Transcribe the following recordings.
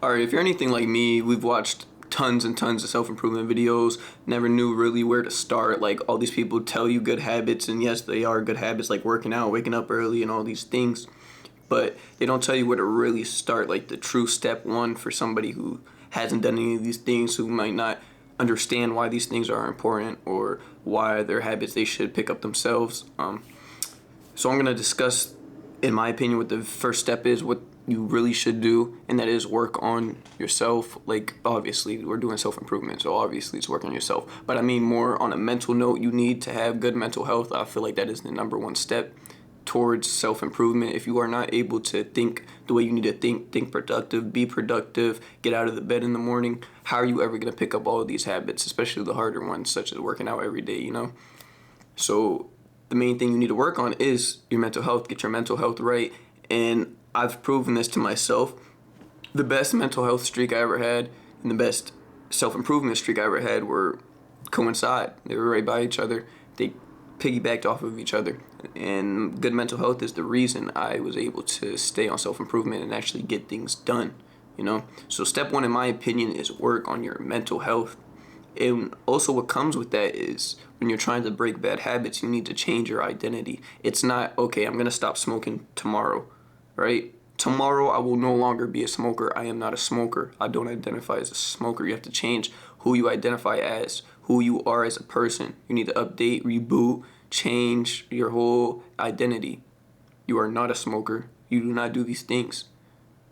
All right, if you're anything like me, we've watched tons and tons of self-improvement videos, never knew really where to start. Like, all these people tell you good habits, and yes, they are good habits, like working out, waking up early, and all these things, but they don't tell you where to really start, like the true step one for somebody who hasn't done any of these things, who might not understand why these things are important or why they're habits they should pick up themselves. So I'm going to discuss, in my opinion, what the first step is, what you really should do, and that is work on yourself. Like, obviously, we're doing self-improvement, so obviously it's work on yourself. But I mean more on a mental note. You need to have good mental health. I feel like that is the number one step towards self-improvement. If you are not able to think the way you need to think productive, be productive, get out of the bed in the morning, how are you ever going to pick up all of these habits, especially the harder ones, such as working out every day, you know? So the main thing you need to work on is your mental health. Get your mental health right. And I've proven this to myself. The best mental health streak I ever had and the best self-improvement streak I ever had were coincide. They were right by each other. They piggybacked off of each other. And good mental health is the reason I was able to stay on self-improvement and actually get things done, you know? So step one, in my opinion, is work on your mental health. And also what comes with that is when you're trying to break bad habits, you need to change your identity. It's not, okay, I'm going to stop smoking tomorrow, right? Tomorrow I will no longer be a smoker. I am not a smoker. I don't identify as a smoker. You have to change who you identify as, who you are as a person. You need to update, reboot, change your whole identity. You are not a smoker. You do not do these things.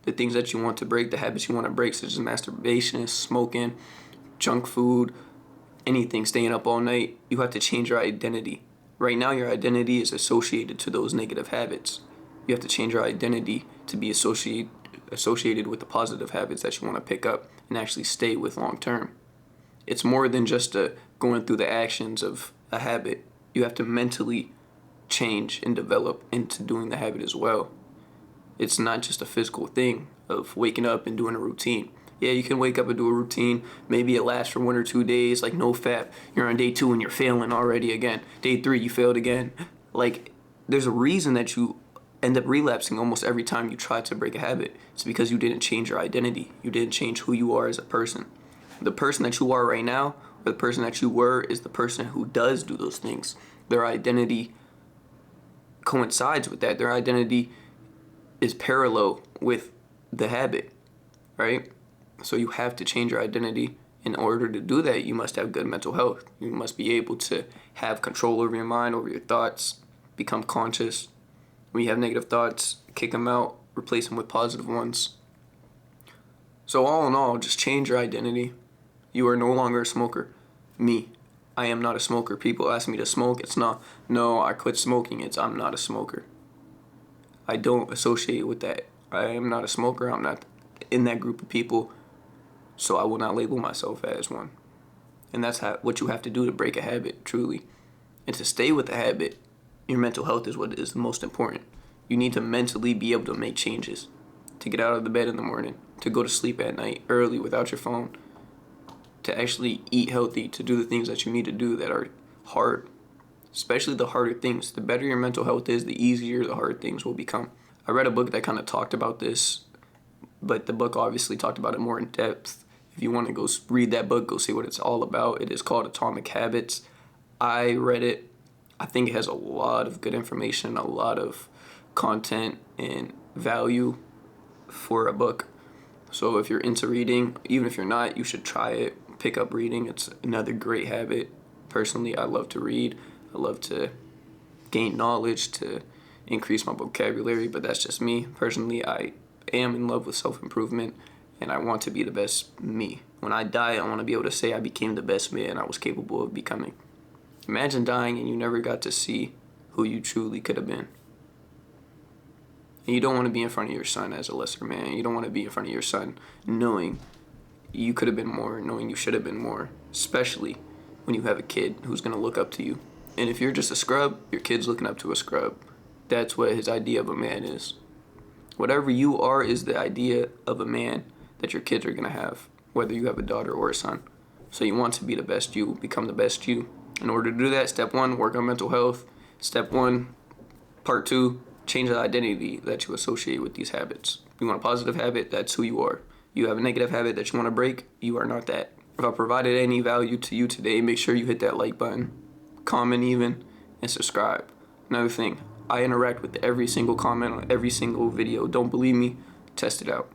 The things that you want to break, the habits you want to break, such as masturbation, smoking, junk food, anything, staying up all night, you have to change your identity. Right now, your identity is associated to those negative habits. You have to change your identity to be associated with the positive habits that you want to pick up and actually stay with long term. It's more than just going through the actions of a habit. You have to mentally change and develop into doing the habit as well. It's not just a physical thing of waking up and doing a routine. Yeah, you can wake up and do a routine. Maybe it lasts for 1 or 2 days, like no fap. You're on day 2 and you're failing already again. Day 3, you failed again. Like, there's a reason that you end up relapsing almost every time you try to break a habit. It's because you didn't change your identity. You didn't change who you are as a person. The person that you are right now, or the person that you were, is the person who does do those things. Their identity coincides with that. Their identity is parallel with the habit, right? So you have to change your identity. In order to do that, you must have good mental health. You must be able to have control over your mind, over your thoughts, become conscious. When you have negative thoughts, kick them out, replace them with positive ones. So all in all, just change your identity. You are no longer a smoker. Me, I am not a smoker. People ask me to smoke. It's not, no, I quit smoking. It's, I'm not a smoker. I don't associate with that. I am not a smoker. I'm not in that group of people. So I will not label myself as one. And that's what you have to do to break a habit, truly. And to stay with the habit, your mental health is what is the most important. You need to mentally be able to make changes, to get out of the bed in the morning, to go to sleep at night early without your phone, to actually eat healthy, to do the things that you need to do that are hard, especially the harder things. The better your mental health is, the easier the hard things will become. I read a book that kind of talked about this, but the book obviously talked about it more in depth. If you want to go read that book, go see what it's all about. It is called Atomic Habits. I read it. I think it has a lot of good information, a lot of content and value for a book. So if you're into reading, even if you're not, you should try it. Pick up reading. It's another great habit. Personally, I love to read. I love to gain knowledge, to increase my vocabulary, but that's just me. Personally, I am in love with self-improvement, and I want to be the best me. When I die, I want to be able to say I became the best man I was capable of becoming. Imagine dying and you never got to see who you truly could have been. And you don't want to be in front of your son as a lesser man. You don't want to be in front of your son knowing you could have been more, knowing you should have been more, especially when you have a kid who's going to look up to you. And if you're just a scrub, your kid's looking up to a scrub. That's what his idea of a man is. Whatever you are is the idea of a man that your kids are going to have, whether you have a daughter or a son. So you want to be the best you, become the best you. In order to do that, step 1, work on mental health. Step 1, part 2, change the identity that you associate with these habits. You want a positive habit, that's who you are. You have a negative habit that you want to break, you are not that. If I provided any value to you today, make sure you hit that like button, comment even, and subscribe. Another thing, I interact with every single comment on every single video. Don't believe me? Test it out.